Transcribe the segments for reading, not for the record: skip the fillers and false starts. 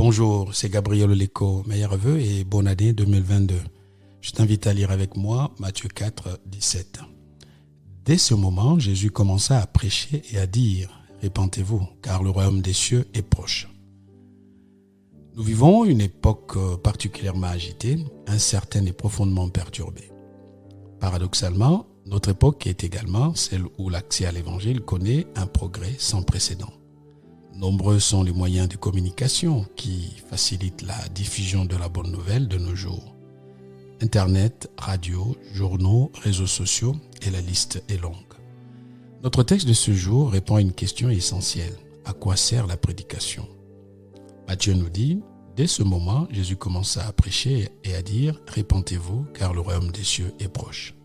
Bonjour, c'est Gabriel Oleko. Meilleurs vœux et bonne année 2022. Je t'invite à lire avec moi Matthieu 4, 17. Dès ce moment, Jésus commença à prêcher et à dire « Répentez-vous, car le royaume des cieux est proche ». Nous vivons une époque particulièrement agitée, incertaine et profondément perturbée. Paradoxalement, notre époque est également celle où l'accès à l'évangile connaît un progrès sans précédent. Nombreux sont les moyens de communication qui facilitent la diffusion de la bonne nouvelle de nos jours. Internet, radio, journaux, réseaux sociaux et la liste est longue. Notre texte de ce jour répond à une question essentielle. À quoi sert la prédication ? Matthieu nous dit, dès ce moment, Jésus commença à prêcher et à dire « Répentez-vous, car le royaume des cieux est proche ».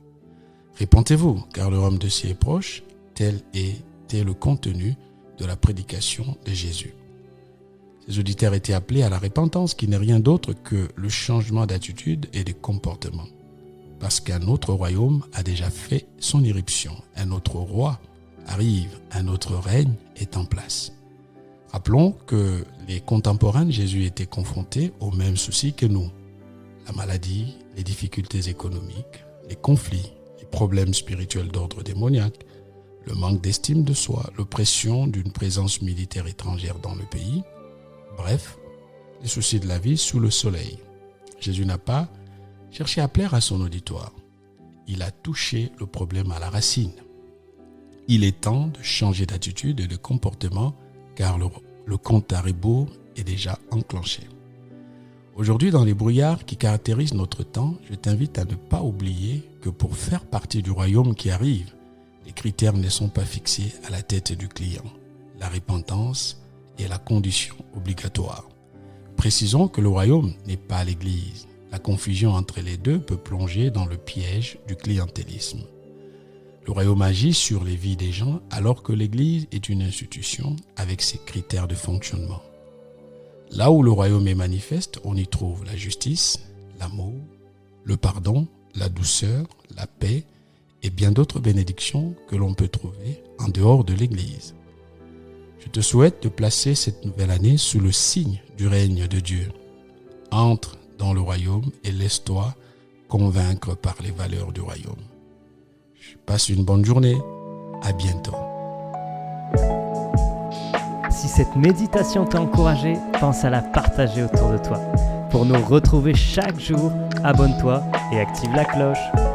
Répentez-vous, car le royaume des cieux est proche, tel était le contenu de la prédication de Jésus. Ces auditeurs étaient appelés à la repentance qui n'est rien d'autre que le changement d'attitude et de comportement. Parce qu'un autre royaume a déjà fait son irruption, un autre roi arrive, un autre règne est en place. Rappelons que les contemporains de Jésus étaient confrontés aux mêmes soucis que nous. La maladie, les difficultés économiques, les conflits, les problèmes spirituels d'ordre démoniaque, le manque d'estime de soi, l'oppression d'une présence militaire étrangère dans le pays, bref, les soucis de la vie sous le soleil. Jésus n'a pas cherché à plaire à son auditoire. Il a touché le problème à la racine. Il est temps de changer d'attitude et de comportement car le compte à rebours est déjà enclenché. Aujourd'hui, dans les brouillards qui caractérisent notre temps, je t'invite à ne pas oublier que pour faire partie du royaume qui arrive, les critères ne sont pas fixés à la tête du client. La repentance est la condition obligatoire. Précisons que le royaume n'est pas l'Église. La confusion entre les deux peut plonger dans le piège du clientélisme. Le royaume agit sur les vies des gens alors que l'Église est une institution avec ses critères de fonctionnement. Là où le royaume est manifeste, on y trouve la justice, l'amour, le pardon, la douceur, la paix, et bien d'autres bénédictions que l'on peut trouver en dehors de l'Église. Je te souhaite de placer cette nouvelle année sous le signe du règne de Dieu. Entre dans le royaume et laisse-toi convaincre par les valeurs du royaume. Passe une bonne journée. À bientôt. Si cette méditation t'a encouragé, pense à la partager autour de toi. Pour nous retrouver chaque jour, abonne-toi et active la cloche.